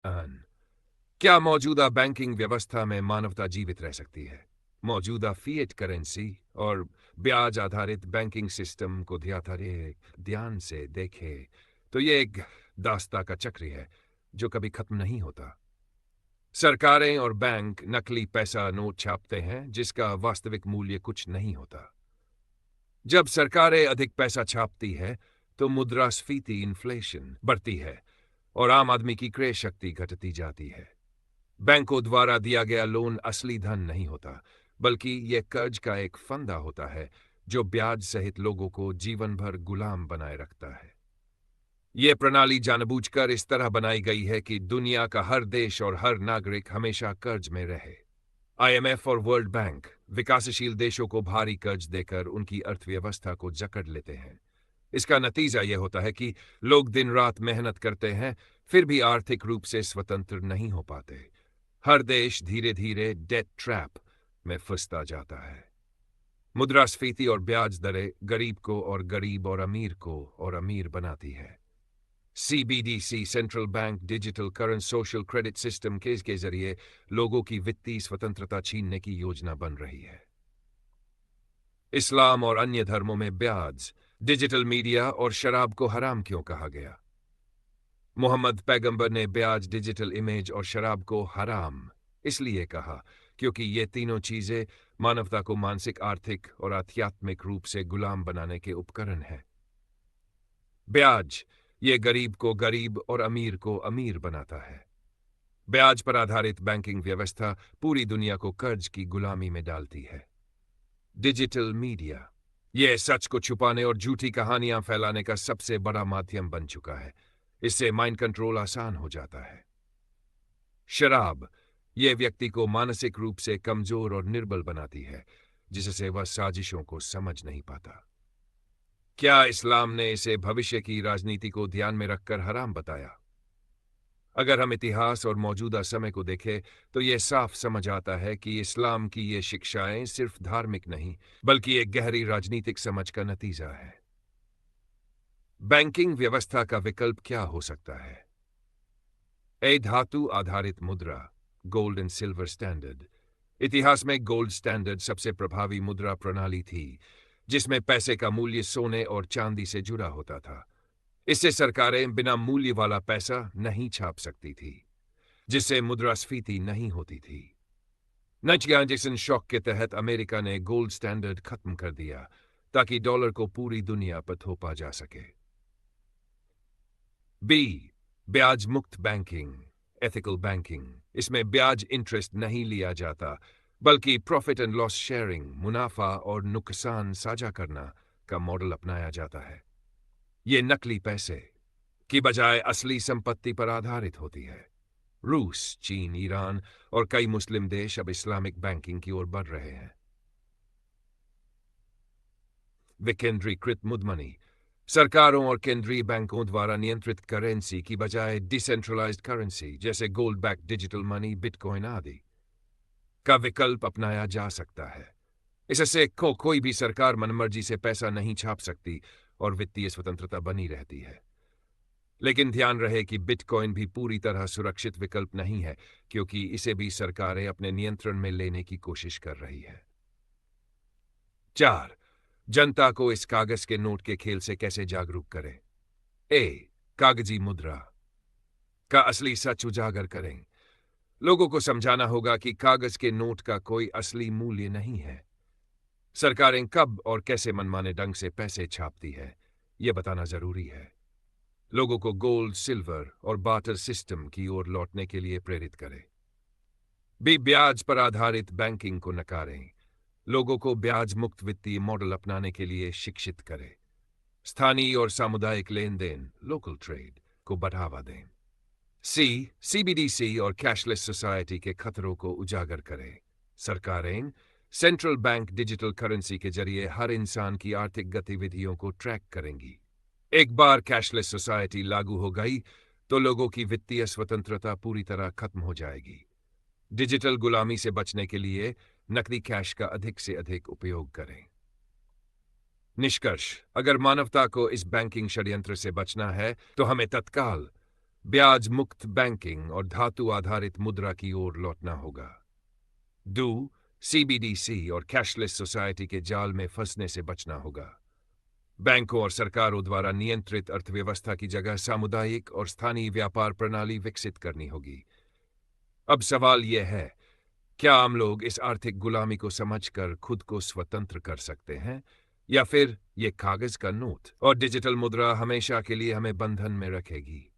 अन क्या मौजूदा बैंकिंग व्यवस्था में मानवता जीवित रह सकती है? मौजूदा फिएट करेंसी और ब्याज आधारित बैंकिंग सिस्टम को ध्यान से देखे तो ये एक दास्ता का चक्र है जो कभी खत्म नहीं होता। सरकारें और बैंक नकली पैसा नोट छापते हैं जिसका वास्तविक मूल्य कुछ नहीं होता। जब सरकारें अधिक पैसा छापती है तो मुद्रास्फीति इन्फ्लेशन बढ़ती है और आम आदमी की क्रय शक्ति घटती जाती है। बैंकों द्वारा दिया गया लोन असली धन नहीं होता, बल्कि यह कर्ज का एक फंदा होता है जो ब्याज सहित लोगों को जीवन भर गुलाम बनाए रखता है। यह प्रणाली जानबूझकर इस तरह बनाई गई है कि दुनिया का हर देश और हर नागरिक हमेशा कर्ज में रहे। आईएमएफ और वर्ल्ड बैंक विकासशील देशों को भारी कर्ज देकर उनकी अर्थव्यवस्था को जकड़ लेते हैं। इसका नतीजा यह होता है कि लोग दिन रात मेहनत करते हैं, फिर भी आर्थिक रूप से स्वतंत्र नहीं हो पाते। हर देश धीरे धीरे डेट ट्रैप में फंसता जाता है। मुद्रास्फीति और ब्याज दरें गरीब और अमीर बनाती है। CBDC central bank digital current social credit system के जरिए लोगों की वित्तीय स्वतंत्रता छीनने की योजना बन रही है। इस्लाम और अन्य धर्मों में ब्याज, डिजिटल मीडिया और शराब को हराम क्यों कहा गया? मोहम्मद पैगंबर ने ब्याज, डिजिटल इमेज और शराब को हराम इसलिए कहा क्योंकि ये तीनों चीजें मानवता को मानसिक, आर्थिक और आध्यात्मिक रूप से गुलाम बनाने के उपकरण हैं। ब्याज ये गरीब को गरीब और अमीर को अमीर बनाता है। ब्याज पर आधारित बैंकिंग व्यवस्था पूरी दुनिया को कर्ज की गुलामी में डालती है। डिजिटल मीडिया यह सच को छुपाने और झूठी कहानियां फैलाने का सबसे बड़ा माध्यम बन चुका है। इससे माइंड कंट्रोल आसान हो जाता है। शराब यह व्यक्ति को मानसिक रूप से कमजोर और निर्बल बनाती है, जिससे वह साजिशों को समझ नहीं पाता। क्या इस्लाम ने इसे भविष्य की राजनीति को ध्यान में रखकर हराम बताया? अगर हम इतिहास और मौजूदा समय को देखें तो यह साफ समझ आता है कि इस्लाम की ये शिक्षाएं सिर्फ धार्मिक नहीं, बल्कि एक गहरी राजनीतिक समझ का नतीजा है। बैंकिंग व्यवस्था का विकल्प क्या हो सकता है? ए धातु आधारित मुद्रा, गोल्ड एंड सिल्वर स्टैंडर्ड। इतिहास में गोल्ड स्टैंडर्ड सबसे प्रभावी मुद्रा प्रणाली थी, जिसमें पैसे का मूल्य सोने और चांदी से जुड़ा होता था। इससे सरकारें बिना मूल्य वाला पैसा नहीं छाप सकती थी, जिससे मुद्रास्फीति नहीं होती थी। नचगांजेसन शॉक के तहत अमेरिका ने गोल्ड स्टैंडर्ड खत्म कर दिया ताकि डॉलर को पूरी दुनिया पर थोपा जा सके। बी ब्याज मुक्त बैंकिंग, एथिकल बैंकिंग। इसमें ब्याज इंटरेस्ट नहीं लिया जाता, बल्कि प्रॉफिट एंड लॉस शेयरिंग, मुनाफा और नुकसान साझा करना का मॉडल अपनाया जाता है। ये नकली पैसे की बजाय असली संपत्ति पर आधारित होती है। रूस, चीन, ईरान और कई मुस्लिम देश अब इस्लामिक बैंकिंग की ओर बढ़ रहे हैं। विकेंद्रीकृत मुद्रा सरकारों और केंद्रीय बैंकों द्वारा नियंत्रित करेंसी की बजाय डिसेंट्रलाइज्ड करेंसी जैसे gold back digital money, bitcoin आदि का विकल्प अपनाया जा सकता है। इससे कोई भी सरकार मनमर्जी से पैसा नहीं छाप सकती और वित्तीय स्वतंत्रता बनी रहती है। लेकिन ध्यान रहे कि बिटकॉइन भी पूरी तरह सुरक्षित विकल्प नहीं है, क्योंकि इसे भी सरकारें अपने नियंत्रण में लेने की कोशिश कर रही है। 4 जनता को इस कागज के नोट के खेल से कैसे जागरूक करें? ए कागजी मुद्रा का असली सच उजागर करें। लोगों को समझाना होगा कि कागज के नोट का कोई असली मूल्य नहीं है। सरकारें कब और कैसे मनमाने ढंग से पैसे छापती है, यह बताना जरूरी है। लोगों को गोल्ड, सिल्वर और बार्टर सिस्टम की ओर लौटने के लिए प्रेरित करें। ब्याज पर आधारित बैंकिंग को नकारें। लोगों को ब्याज मुक्त वित्तीय मॉडल अपनाने के लिए शिक्षित करें। स्थानीय और सामुदायिक लेन देन, लोकल ट्रेड को बढ़ावा दें। सीबीडीसी और कैशलेस सोसाइटी के खतरों को उजागर करें। सरकारें सेंट्रल बैंक डिजिटल करेंसी के जरिए हर इंसान की आर्थिक गतिविधियों को ट्रैक करेंगी। एक बार कैशलेस सोसाइटी लागू हो गई तो लोगों की वित्तीय स्वतंत्रता पूरी तरह खत्म हो जाएगी। डिजिटल गुलामी से बचने के लिए नकदी कैश का अधिक से अधिक उपयोग करें। निष्कर्ष: अगर मानवता को इस बैंकिंग षड्यंत्र से बचना है तो हमें तत्काल ब्याज मुक्त बैंकिंग और धातु आधारित मुद्रा की ओर लौटना होगा। दो, सीबीडीसी और कैशलेस सोसाइटी के जाल में फंसने से बचना होगा। बैंकों और सरकारों द्वारा नियंत्रित अर्थव्यवस्था की जगह सामुदायिक और स्थानीय व्यापार प्रणाली विकसित करनी होगी। अब सवाल यह है, क्या आम लोग इस आर्थिक गुलामी को समझकर खुद को स्वतंत्र कर सकते हैं, या फिर ये कागज का नोट और डिजिटल मुद्रा हमेशा के लिए हमें बंधन में रखेगी?